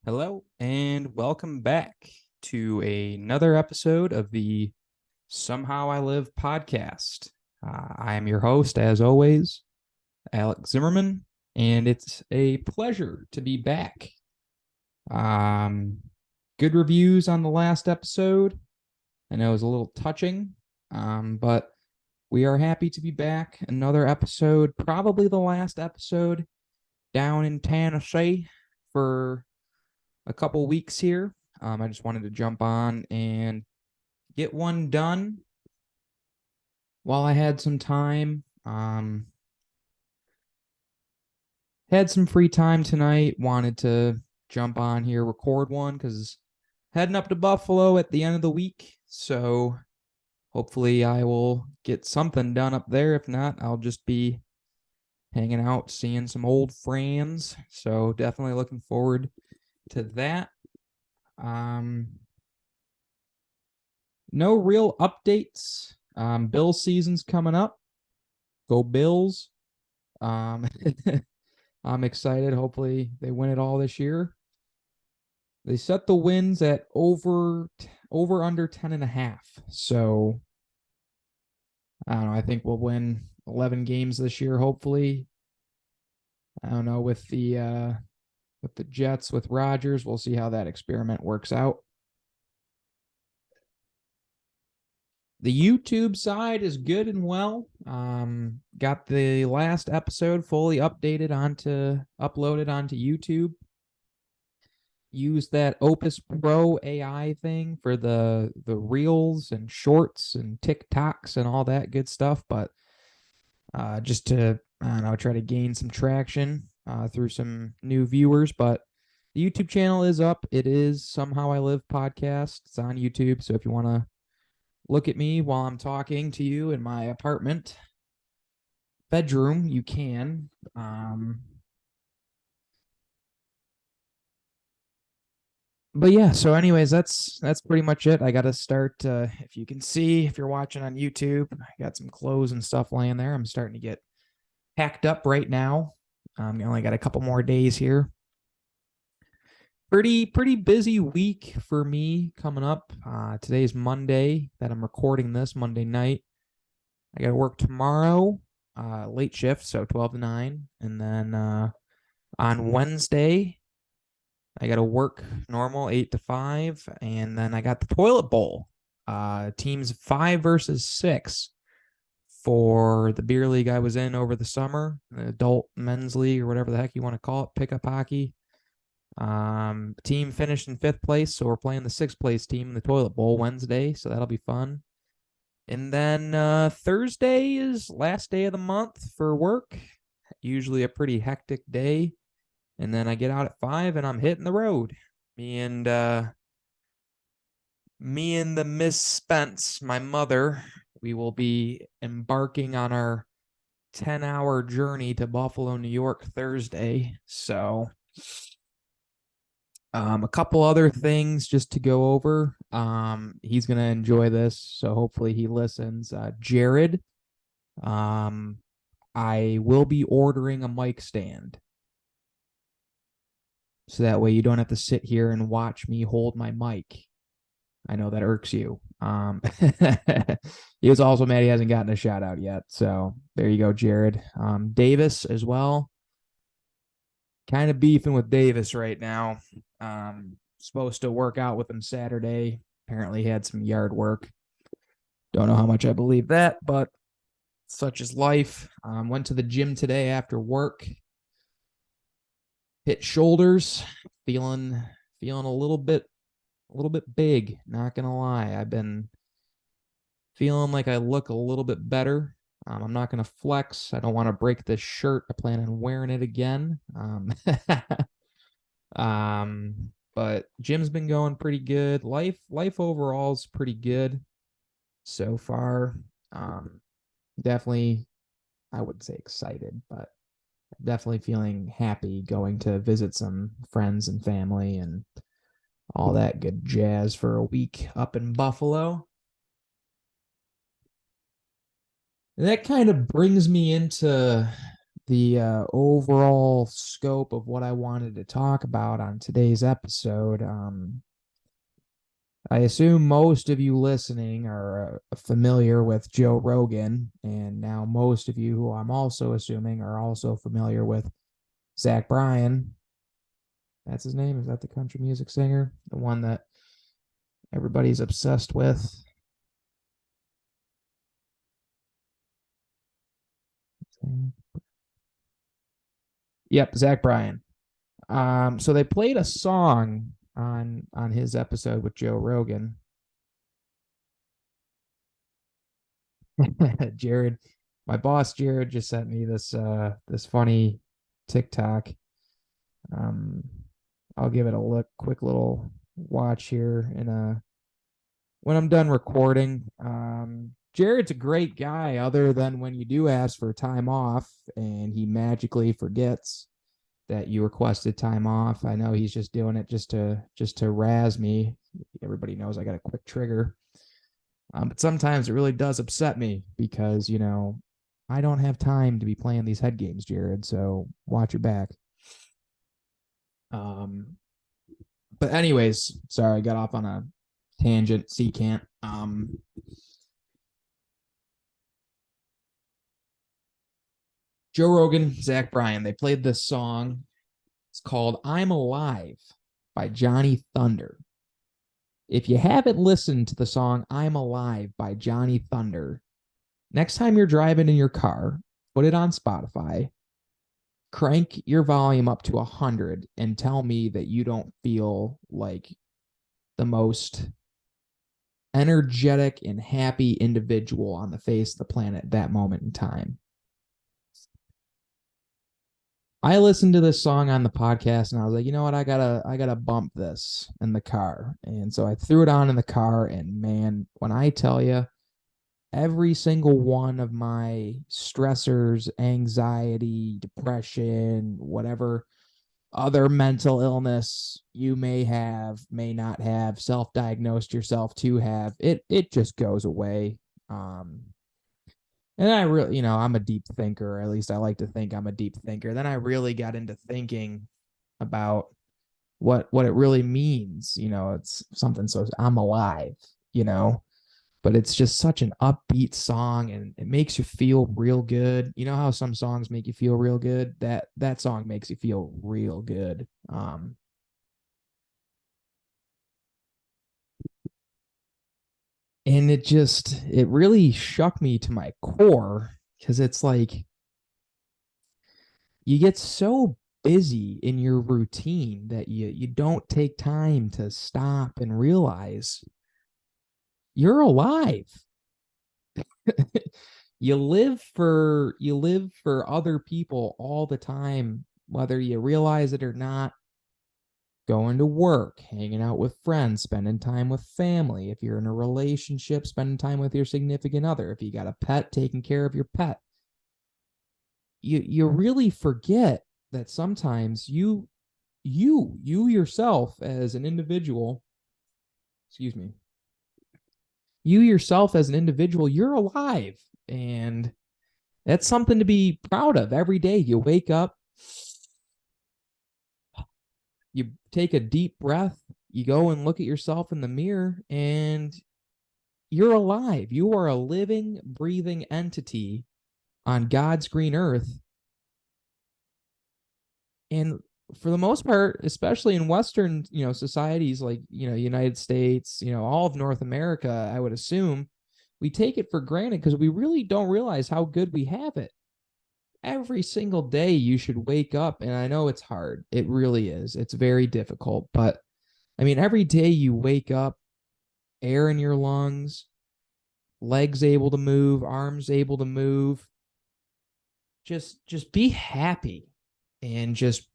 Hello and welcome back to another episode of the Somehow I Live podcast. I am your host, as always, Alec Zimmerman, and it's a pleasure to be back. Um, Good reviews on the last episode. I know it was a little touching, but we are happy to be back. Another episode, probably the last episode down in Tennessee for a couple weeks here. I just wanted to jump on and get one done while I had some time. Had some free time tonight. Wanted to jump on here, record one because heading up to Buffalo at the end of the week. So hopefully I will get something done up there. If not, I'll just be hanging out, seeing some old friends. So definitely looking forward to that. No real updates. Bill season's coming up. Go Bills. Um, I'm excited. Hopefully they win it all this year. They set the wins at over under 10.5. So I don't know. I think we'll win 11 games this year, hopefully. I don't know, with the Jets with Rodgers. We'll see how that experiment works out. The YouTube side is good and well. Got the last episode fully uploaded onto YouTube. Used that Opus Pro AI thing for the reels and shorts and TikToks and all that good stuff, but just to, I don't know, try to gain some traction through some new viewers. But the YouTube channel is up. It is Somehow I Live podcast. It's on YouTube, so if you want to look at me while I'm talking to you in my apartment bedroom, you can. But yeah, so anyways, that's pretty much it. I got to start, if you can see, if you're watching on YouTube, I got some clothes and stuff laying there. I'm starting to get packed up right now. I only got a couple more days here. Pretty busy week for me coming up. Today's Monday that I'm recording this, Monday night. I got to work tomorrow, late shift, so 12 to 9. And then on Wednesday, I got to work normal 8 to 5. And then I got the toilet bowl, teams 5 versus 6 for the beer league I was in over the summer, the adult men's league or whatever the heck you want to call it, pickup hockey. Team finished in 5th place, so we're playing the 6th place team in the toilet bowl Wednesday, so that'll be fun. And then Thursday is last day of the month for work. Usually a pretty hectic day. And then I get out at 5 and I'm hitting the road. Me and the Miss Spence, my mother, we will be embarking on our 10-hour journey to Buffalo, New York Thursday. So a couple other things just to go over. He's gonna enjoy this, so hopefully he listens. Jared, I will be ordering a mic stand, so that way you don't have to sit here and watch me hold my mic. I know that irks you. He was also mad he hasn't gotten a shout out yet. So there you go, Jared. Davis as well. Kind of beefing with Davis right now. Supposed to work out with him Saturday. Apparently he had some yard work. Don't know how much I believe that, but such is life. Went to the gym today after work. Hit shoulders. Feeling a little bit big, not gonna lie. I've been feeling like I look a little bit better. I'm not gonna flex. I don't want to break this shirt. I plan on wearing it again. But gym's been going pretty good. Life overall is pretty good so far. Definitely, I wouldn't say excited, but definitely feeling happy going to visit some friends and family and all that good jazz for a week up in Buffalo. And that kind of brings me into the overall scope of what I wanted to talk about on today's episode. I assume most of you listening are familiar with Joe Rogan, and now most of you, who I'm also assuming, are also familiar with Zach Bryan. That's his name. Is that the country music singer? The one that everybody's obsessed with? Yep, Zach Bryan. So they played a song on his episode with Joe Rogan. Jared, my boss Jared just sent me this funny TikTok. Um, I'll give it a look, quick little watch here, and when I'm done recording. Jared's a great guy, other than when you do ask for time off and he magically forgets that you requested time off. I know he's just doing it just to razz me. Everybody knows I got a quick trigger. But sometimes it really does upset me because, I don't have time to be playing these head games, Jared. So watch your back. Um, but anyways, sorry, I got off on a tangent. Secant. Joe Rogan, Zach Bryan, they played this song. It's called I'm Alive by Johnny Thunder. If you haven't listened to the song I'm Alive by Johnny Thunder, next time you're driving in your car, put it on Spotify, crank your volume up to 100, and tell me that you don't feel like the most energetic and happy individual on the face of the planet at that moment in time. I listened to this song on the podcast and I was like, you know what, I gotta bump this in the car. And so I threw it on in the car, and man, when I tell you, every single one of my stressors, anxiety, depression, whatever other mental illness you may not have, self-diagnosed yourself to have, it just goes away. And I really, I'm a deep thinker. At least I like to think I'm a deep thinker. Then I really got into thinking about what it really means. It's something, so I'm alive, you know, but it's just such an upbeat song, and it makes you feel real good. You know how some songs make you feel real good? That song makes you feel real good. And it really shook me to my core, because it's like you get so busy in your routine that you don't take time to stop and realize you're alive. You live for other people all the time, whether you realize it or not. Going to work, hanging out with friends, spending time with family. If you're in a relationship, spending time with your significant other. If you got a pet, taking care of your pet. You really forget that sometimes you yourself as an individual, excuse me, you yourself as an individual, you're alive. And that's something to be proud of. Every day you wake up, you take a deep breath, you go and look at yourself in the mirror, and you're alive. You are a living, breathing entity on God's green earth. And for the most part, especially in Western, societies like, United States, all of North America, I would assume we take it for granted because we really don't realize how good we have it. Every single day you should wake up, and I know it's hard. It really is. It's very difficult, but I mean, every day you wake up, air in your lungs, legs able to move, arms able to move. Just be happy, and just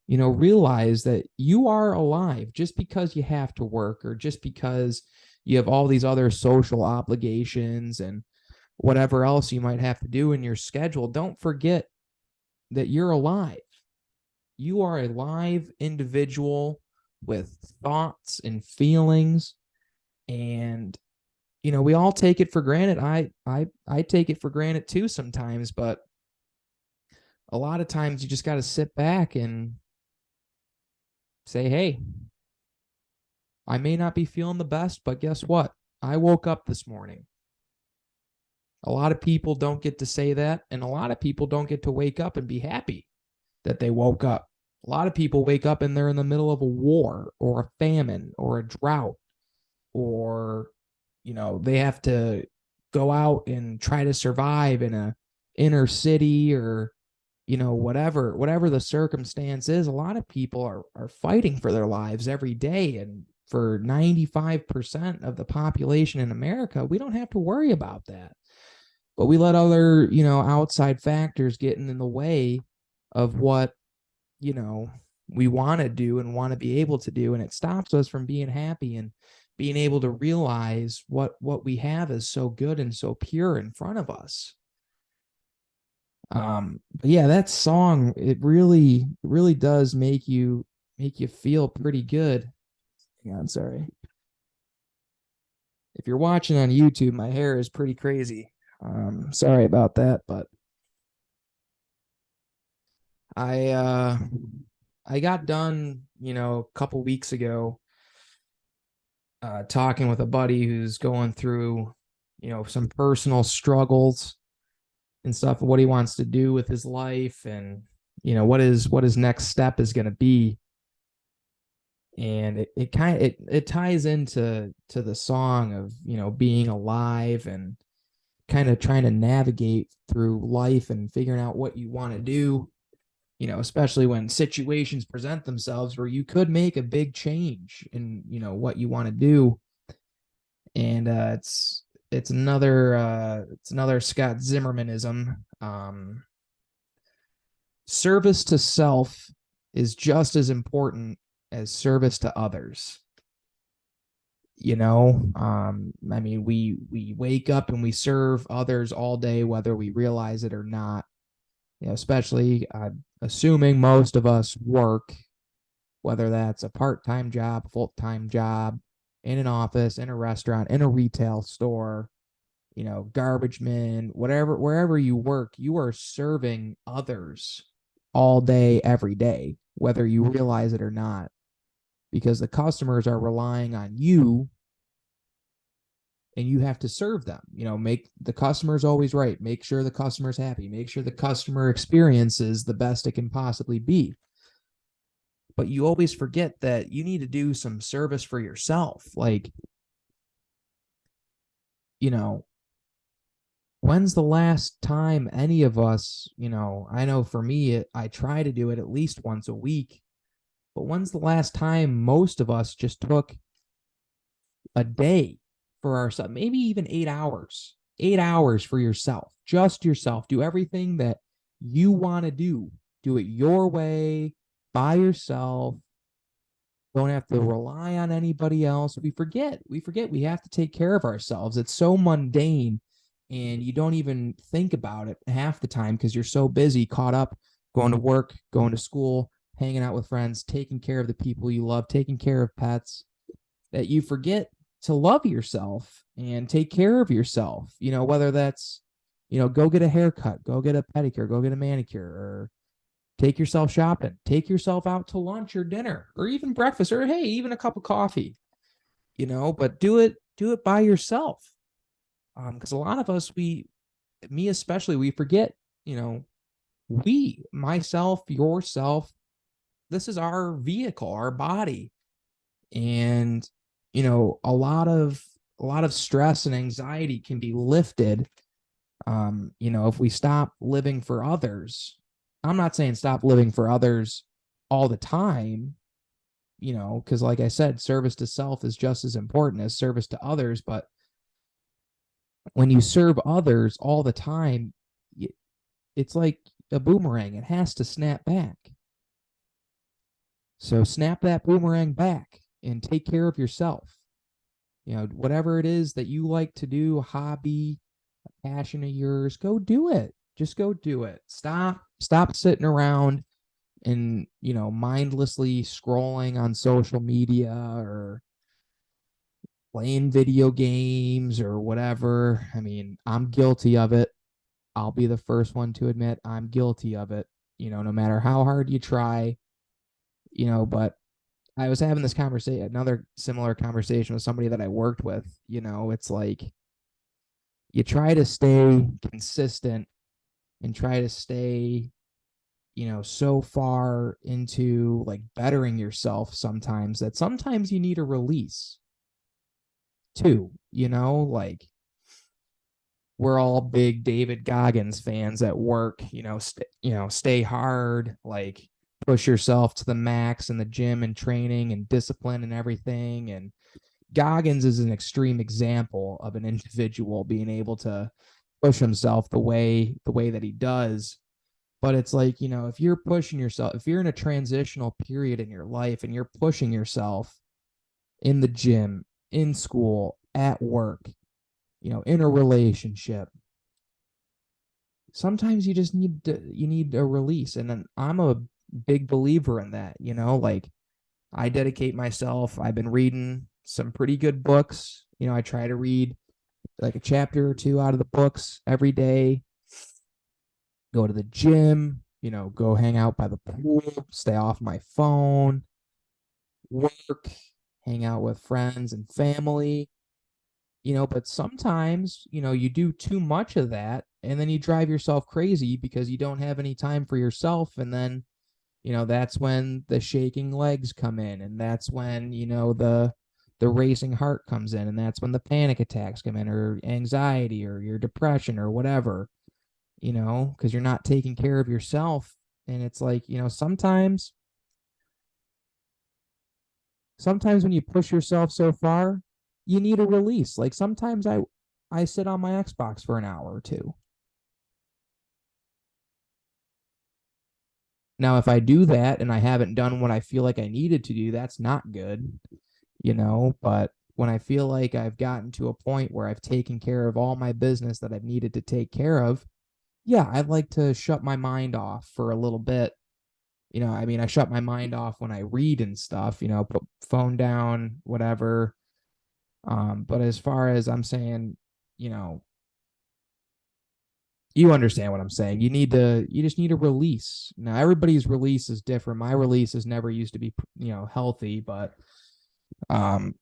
realize that you are alive. Just because you have to work, or just because you have all these other social obligations and whatever else you might have to do in your schedule, don't forget that you're alive. You are a live individual with thoughts and feelings. And we all take it for granted. I take it for granted too sometimes, but a lot of times you just got to sit back and say, hey, I may not be feeling the best, but guess what? I woke up this morning. A lot of people don't get to say that, and a lot of people don't get to wake up and be happy that they woke up. A lot of people wake up and they're in the middle of a war or a famine or a drought, or they have to go out and try to survive in a inner city, or whatever the circumstance is. A lot of people are fighting for their lives every day, and for 95% of the population in America, we don't have to worry about that. But we let other, outside factors get in the way of what, you know, we want to do and want to be able to do. And it stops us from being happy and being able to realize what we have is so good and so pure in front of us. But yeah, that song, it really does make you feel pretty good. Hang on, sorry. If you're watching on YouTube, my hair is pretty crazy. Sorry about that, but I uh I got done, a couple weeks ago, talking with a buddy who's going through, some personal struggles and stuff, what he wants to do with his life, and what his next step is going to be. And it kind of it ties into the song of, being alive and kind of trying to navigate through life and figuring out what you want to do, especially when situations present themselves where you could make a big change in, what you want to do. And it's another Scott Zimmermanism. Service to self is just as important as service to others. I mean, we wake up and we serve others all day, whether we realize it or not. Especially assuming most of us work, whether that's a part-time job, full-time job, in an office, in a restaurant, in a retail store, garbage man, whatever, wherever you work, you are serving others all day, every day, whether you realize it or not, because the customers are relying on you and you have to serve them. Make the customers always right. Make sure the customer's happy. Make sure the customer experience is the best it can possibly be. But you always forget that you need to do some service for yourself. Like, you know, when's the last time any of us, I know for me, I try to do it at least once a week, but when's the last time most of us just took a day for ourselves, maybe even 8 hours, 8 hours for yourself, just yourself? Do everything that you want to do it your way, by yourself. Don't have to rely on anybody else. We forget we have to take care of ourselves. It's so mundane, and you don't even think about it half the time because you're so busy, caught up going to work, going to school, hanging out with friends, taking care of the people you love, taking care of pets, that you forget to love yourself and take care of yourself. Whether that's, go get a haircut, go get a pedicure, go get a manicure, or take yourself shopping, take yourself out to lunch or dinner, or even breakfast, or hey, even a cup of coffee. But do it by yourself. Because a lot of us, me especially, we forget, myself, yourself, this is our vehicle, our body. And a lot of stress and anxiety can be lifted, if we stop living for others. I'm not saying stop living for others all the time, because like I said, service to self is just as important as service to others. But when you serve others all the time, it's like a boomerang. It has to snap back. So snap that boomerang back and take care of yourself. Whatever it is that you like to do, a hobby, a passion of yours, go do it. Just go do it. Stop sitting around and, mindlessly scrolling on social media or playing video games or whatever. I mean, I'm guilty of it. I'll be the first one to admit I'm guilty of it. no matter how hard you try, but I was having this conversation, another similar conversation with somebody that I worked with. It's like you try to stay consistent and try to stay, so far into like bettering yourself sometimes that sometimes you need a release too, like we're all big David Goggins fans at work, stay hard, like push yourself to the max in the gym and training and discipline and everything. And Goggins is an extreme example of an individual being able to push himself the way that he does. But it's like, if you're pushing yourself, if you're in a transitional period in your life and you're pushing yourself in the gym, in school, at work, in a relationship, sometimes you need a release. And then I'm a big believer in that, like I dedicate myself. I've been reading some pretty good books. I try to read like a chapter or two out of the books every day, go to the gym, go hang out by the pool, stay off my phone, work, hang out with friends and family, but sometimes, you do too much of that and then you drive yourself crazy because you don't have any time for yourself. And then, that's when the shaking legs come in, and that's when, the racing heart comes in, and that's when the panic attacks come in, or anxiety, or your depression, or whatever, because you're not taking care of yourself. And it's like, sometimes when you push yourself so far, you need a release. Like sometimes I sit on my Xbox for an hour or two. Now, if I do that and I haven't done what I feel like I needed to do, that's not good, but when I feel like I've gotten to a point where I've taken care of all my business that I've needed to take care of, yeah, I'd like to shut my mind off for a little bit. I mean, I shut my mind off when I read and stuff, put phone down, whatever. But as far as I'm saying, you know, you understand what I'm saying. You just need a release. Now, everybody's release is different. My release has never used to be, healthy, but, um,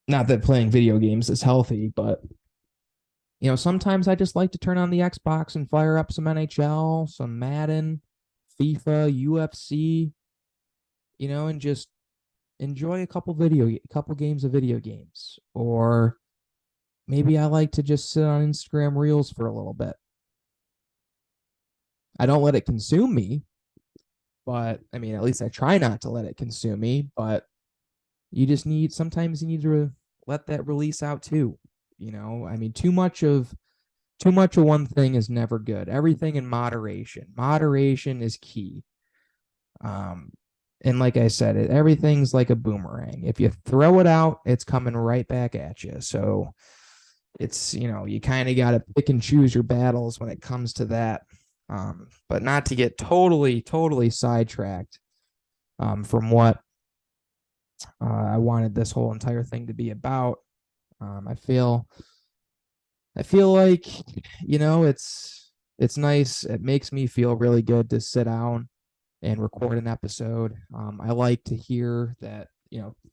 not that playing video games is healthy, but, sometimes I just like to turn on the Xbox and fire up some NHL, some Madden, FIFA, UFC, and just enjoy a couple games of video games. Or maybe I like to just sit on Instagram Reels for a little bit. I don't let it consume me, but I mean, at least I try not to let it consume me. But sometimes you need to let that release out too. I mean, too much of one thing is never good. Everything in moderation. Moderation is key. Um, and like I said, everything's like a boomerang. If you throw it out, it's coming right back at you. So it's, you kind of got to pick and choose your battles when it comes to that. But not to get totally, totally sidetracked from what I wanted this whole entire thing to be about. I feel like, it's nice. It makes me feel really good to sit down and record an episode. I like to hear that,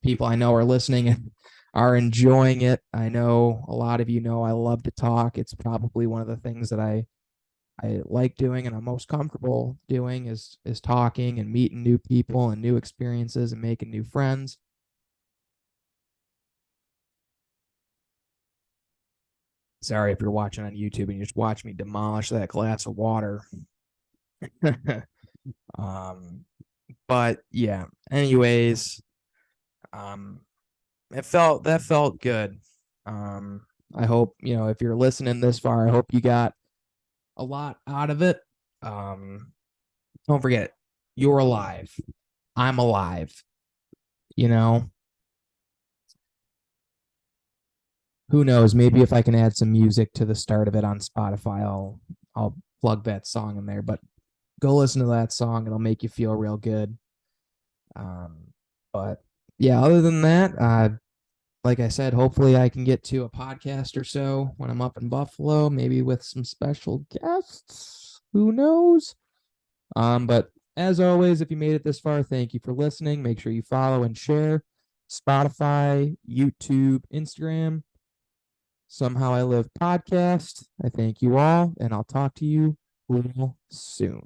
people I know are listening and are enjoying it. I know a lot of I love to talk. It's probably one of the things that I like doing and I'm most comfortable doing is talking and meeting new people and new experiences and making new friends. Sorry if you're watching on YouTube and you just watch me demolish that glass of water. um, but yeah. Anyways, um, that felt good. Um, I hope if you're listening this far, I hope you got a lot out of it. Don't forget, you're alive. I'm alive. You know, who knows? Maybe if I can add some music to the start of it on Spotify, I'll plug that song in there. But go listen to that song; it'll make you feel real good. Um, but yeah, other than that, like I said, hopefully I can get to a podcast or so when I'm up in Buffalo, maybe with some special guests. Who knows? But as always, if you made it this far, thank you for listening. Make sure you follow and share Spotify, YouTube, Instagram, Somehow I Live podcast. I thank you all, and I'll talk to you real soon.